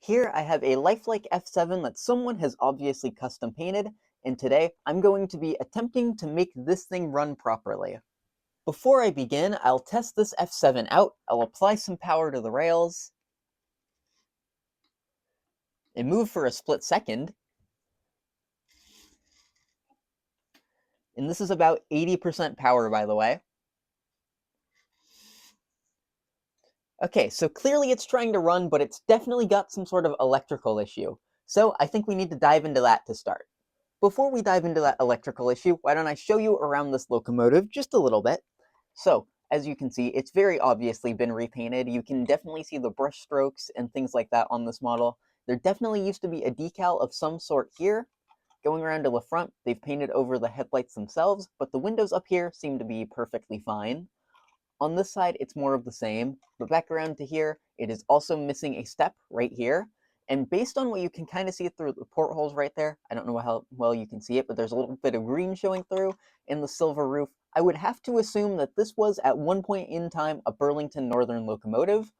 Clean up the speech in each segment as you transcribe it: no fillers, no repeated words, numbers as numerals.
Here I have a lifelike F7 that someone has obviously custom painted, and today I'm going to be attempting to make this thing run properly. Before I begin, I'll test this F7 out, I'll apply some power to the rails, and move for a split second, and this is about 80% power, by the way. Okay, so clearly it's trying to run, but it's definitely got some sort of electrical issue. So I think we need to dive into that to start. Before we dive into that electrical issue, why don't I show you around this locomotive just a little bit. So, as you can see, it's very obviously been repainted. You can definitely see the brush strokes and things like that on this model. There definitely used to be a decal of some sort here. Going around to the front, they've painted over the headlights themselves, but the windows up here seem to be perfectly fine. On this side, it's more of the same, but back around to here, it is also missing a step right here. And based on what you can kind of see through the portholes right there, I don't know how well you can see it, but there's a little bit of green showing through in the silver roof. I would have to assume that this was at one point in time a Burlington Northern locomotive.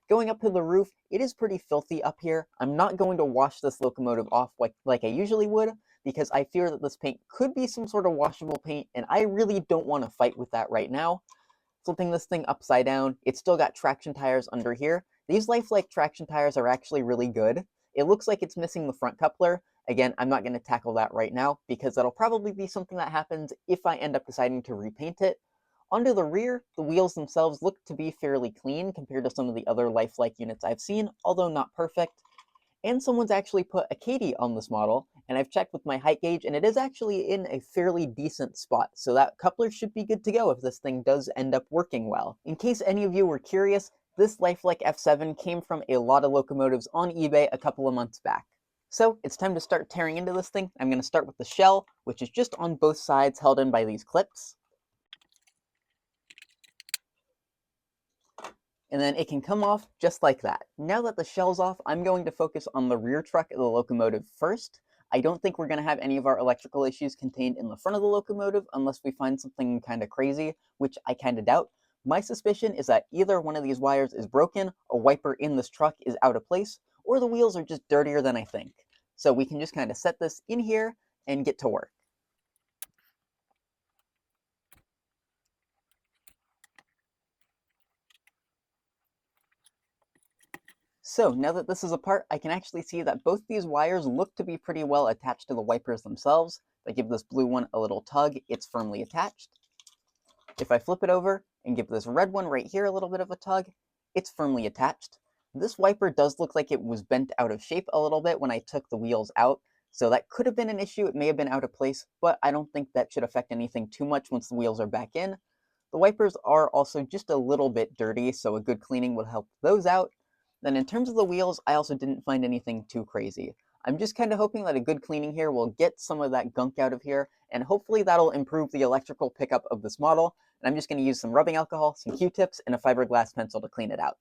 Going up to the roof, it is pretty filthy up here. I'm not going to wash this locomotive off like I usually would, because I fear that this paint could be some sort of washable paint, and I really don't want to fight with that right now. Flipping this thing upside down, it's still got traction tires under here. These lifelike traction tires are actually really good. It looks like it's missing the front coupler. Again, I'm not going to tackle that right now because that'll probably be something that happens if I end up deciding to repaint it. Onto the rear, the wheels themselves look to be fairly clean compared to some of the other lifelike units I've seen, although not perfect. And someone's actually put a Katy on this model, and I've checked with my height gauge, and it is actually in a fairly decent spot, so that coupler should be good to go if this thing does end up working well. In case any of you were curious, this lifelike F7 came from a lot of locomotives on eBay a couple of months back. So it's time to start tearing into this thing. I'm going to start with the shell, which is just on both sides held in by these clips. And then it can come off just like that. Now that the shell's off, I'm going to focus on the rear truck of the locomotive first. I don't think we're going to have any of our electrical issues contained in the front of the locomotive unless we find something kind of crazy, which I kind of doubt. My suspicion is that either one of these wires is broken, a wiper in this truck is out of place, or the wheels are just dirtier than I think. So we can just kind of set this in here and get to work. So now that this is apart, I can actually see that both these wires look to be pretty well attached to the wipers themselves. If I give this blue one a little tug, it's firmly attached. If I flip it over and give this red one right here a little bit of a tug, it's firmly attached. This wiper does look like it was bent out of shape a little bit when I took the wheels out, so that could have been an issue. It may have been out of place, but I don't think that should affect anything too much once the wheels are back in. The wipers are also just a little bit dirty, so a good cleaning would help those out. Then in terms of the wheels, I also didn't find anything too crazy. I'm just kind of hoping that a good cleaning here will get some of that gunk out of here, and hopefully that'll improve the electrical pickup of this model. And I'm just going to use some rubbing alcohol, some Q-tips, and a fiberglass pencil to clean it out.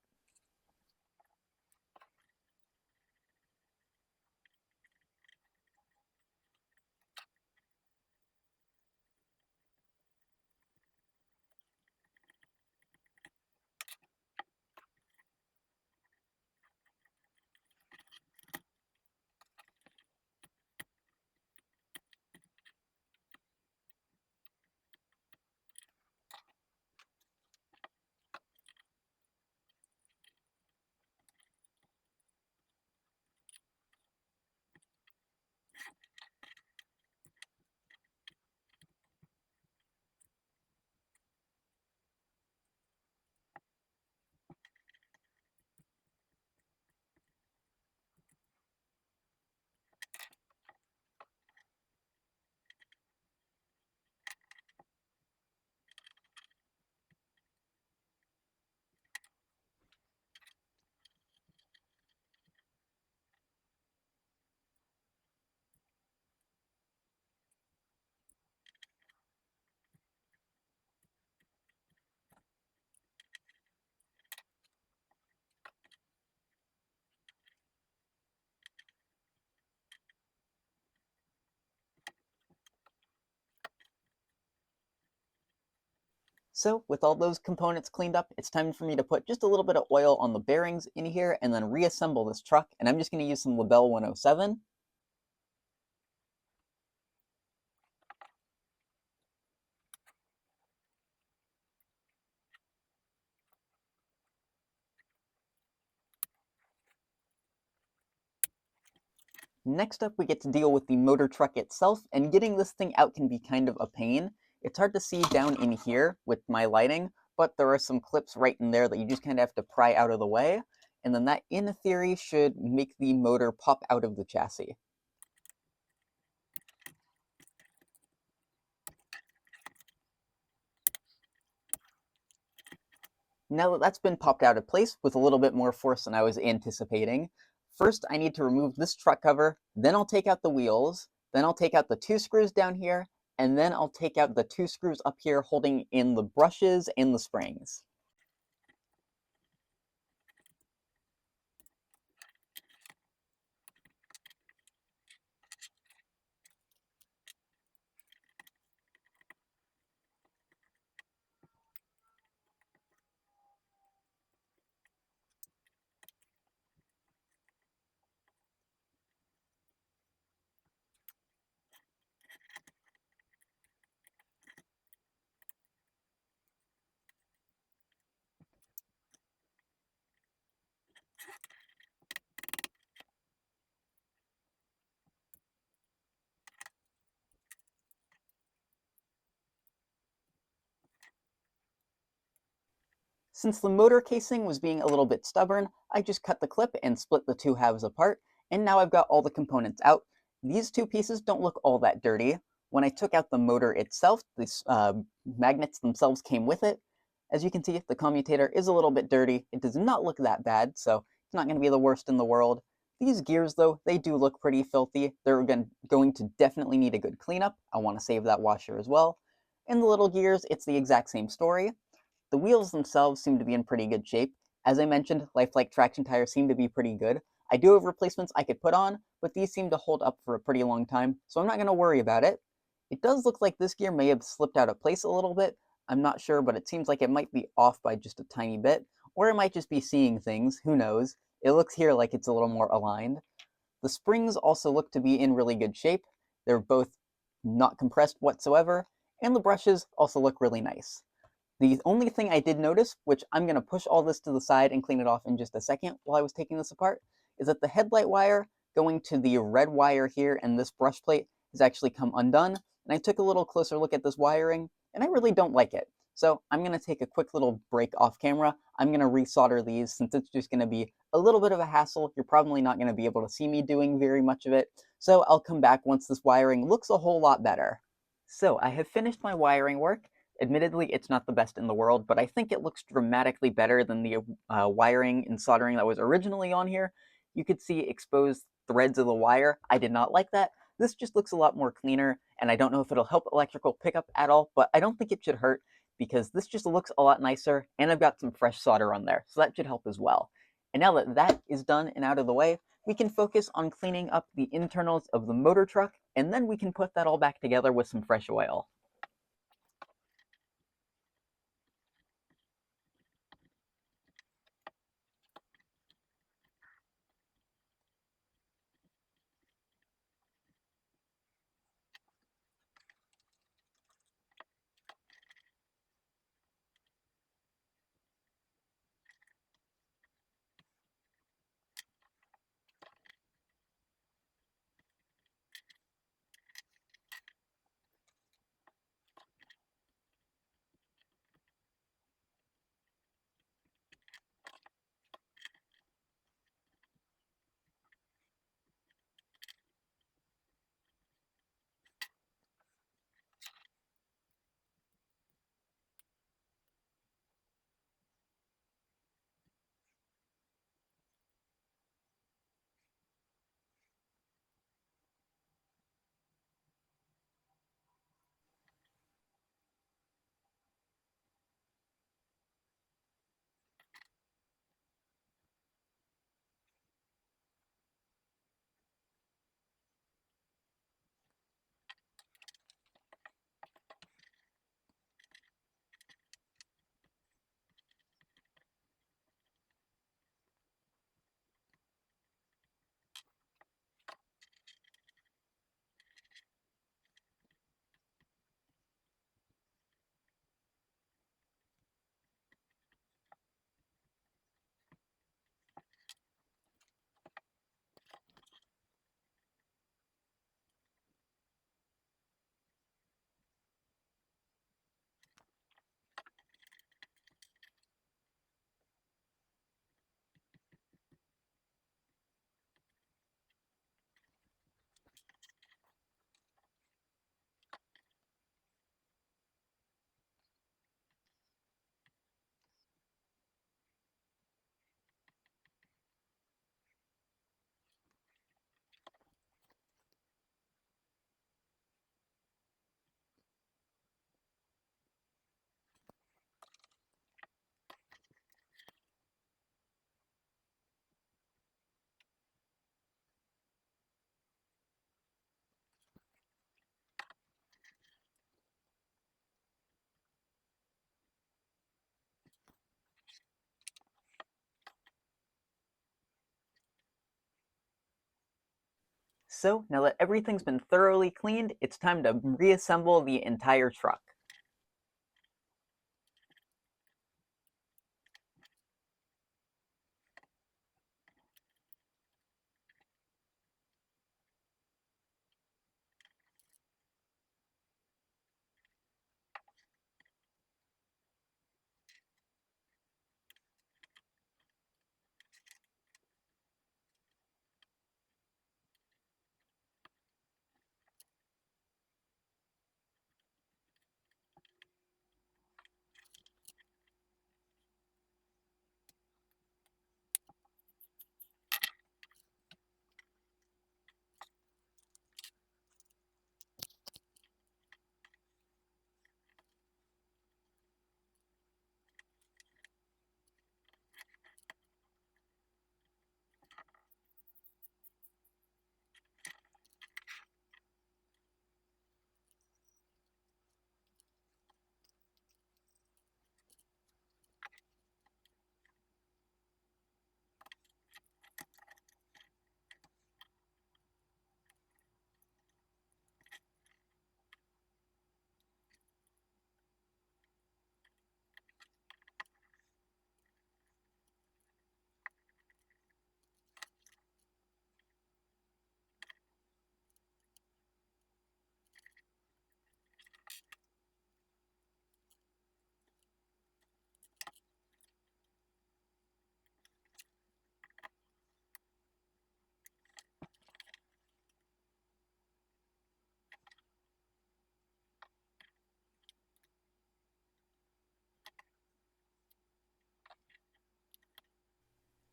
So with all those components cleaned up, it's time for me to put just a little bit of oil on the bearings in here and then reassemble this truck. And I'm just going to use some Labelle 107. Next up, we get to deal with the motor truck itself, and getting this thing out can be kind of a pain. It's hard to see down in here with my lighting, but there are some clips right in there that you just kind of have to pry out of the way, and then that, in theory, should make the motor pop out of the chassis. Now that that's been popped out of place with a little bit more force than I was anticipating, first I need to remove this truck cover, then I'll take out the wheels, then I'll take out the two screws down here, and then I'll take out the two screws up here holding in the brushes and the springs. Since the motor casing was being a little bit stubborn, I just cut the clip and split the two halves apart, and now I've got all the components out. These two pieces don't look all that dirty. When I took out the motor itself, these magnets themselves came with it. As you can see, the commutator is a little bit dirty. It does not look that bad, so it's not going to be the worst in the world. These gears, though, they do look pretty filthy. They're going to definitely need a good cleanup. I want to save that washer as well. And the little gears, it's the exact same story. The wheels themselves seem to be in pretty good shape. As I mentioned, lifelike traction tires seem to be pretty good. I do have replacements I could put on, but these seem to hold up for a pretty long time, so I'm not going to worry about it. It does look like this gear may have slipped out of place a little bit. I'm not sure, but it seems like it might be off by just a tiny bit, or it might just be seeing things, who knows. It looks here like it's a little more aligned. The springs also look to be in really good shape. They're both not compressed whatsoever, and the brushes also look really nice. The only thing I did notice, which I'm going to push all this to the side and clean it off in just a second while I was taking this apart, is that the headlight wire going to the red wire here and this brush plate has actually come undone. And I took a little closer look at this wiring, and I really don't like it. So I'm going to take a quick little break off camera. I'm going to resolder these since it's just going to be a little bit of a hassle. You're probably not going to be able to see me doing very much of it. So I'll come back once this wiring looks a whole lot better. So I have finished my wiring work. Admittedly, it's not the best in the world, but I think it looks dramatically better than the wiring and soldering that was originally on here. You could see exposed threads of the wire. I did not like that. This just looks a lot more cleaner, and I don't know if it'll help electrical pickup at all, but I don't think it should hurt because this just looks a lot nicer, and I've got some fresh solder on there, so that should help as well. And now that that is done and out of the way, we can focus on cleaning up the internals of the motor truck, and then we can put that all back together with some fresh oil. So now that everything's been thoroughly cleaned, it's time to reassemble the entire truck.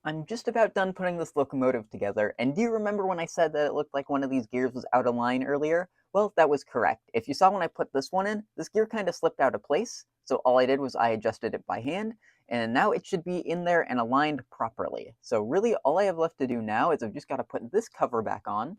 I'm just about done putting this locomotive together, and do you remember when I said that it looked like one of these gears was out of line earlier? Well, that was correct. If you saw when I put this one in, this gear kind of slipped out of place, so all I did was I adjusted it by hand, and now it should be in there and aligned properly. So really, all I have left to do now is I've just got to put this cover back on,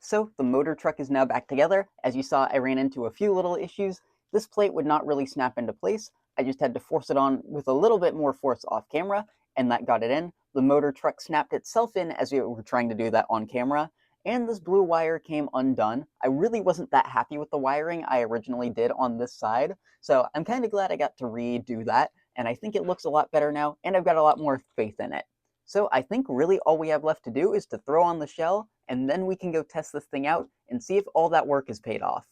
so the motor truck is now back together. As you saw, I ran into a few little issues. This plate would not really snap into place. I just had to force it on with a little bit more force off camera, and that got it in. The motor truck snapped itself in as we were trying to do that on camera, and this blue wire came undone. I really wasn't that happy with the wiring I originally did on this side, so I'm kind of glad I got to redo that, and I think it looks a lot better now, and I've got a lot more faith in it. So I think really all we have left to do is to throw on the shell, and then we can go test this thing out and see if all that work is paid off.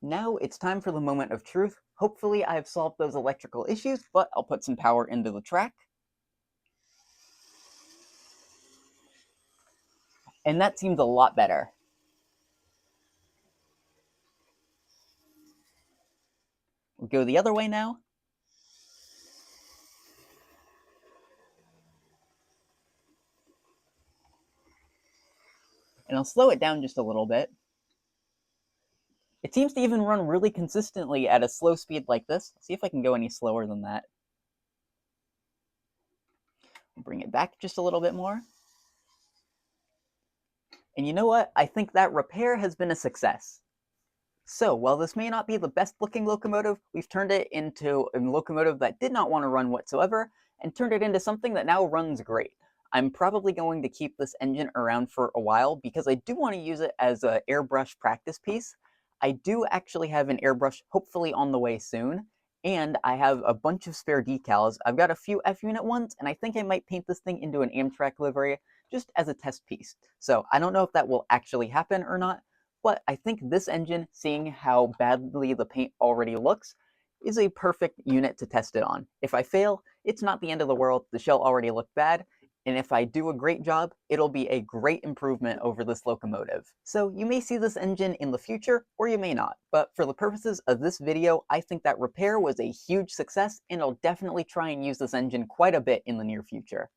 Now it's time for the moment of truth. Hopefully I've solved those electrical issues, but I'll put some power into the track. And that seems a lot better. We'll go the other way now. And I'll slow it down just a little bit. It seems to even run really consistently at a slow speed like this. Let's see if I can go any slower than that. Bring it back just a little bit more. And you know what? I think that repair has been a success. So, while this may not be the best looking locomotive, we've turned it into a locomotive that did not want to run whatsoever, and turned it into something that now runs great. I'm probably going to keep this engine around for a while because I do want to use it as an airbrush practice piece. I do actually have an airbrush hopefully on the way soon, and I have a bunch of spare decals. I've got a few F-unit ones, and I think I might paint this thing into an Amtrak livery just as a test piece. So I don't know if that will actually happen or not, but I think this engine, seeing how badly the paint already looks, is a perfect unit to test it on. If I fail, it's not the end of the world. The shell already looked bad, and if I do a great job, it'll be a great improvement over this locomotive. So you may see this engine in the future, or you may not, but for the purposes of this video, I think that repair was a huge success, and I'll definitely try and use this engine quite a bit in the near future.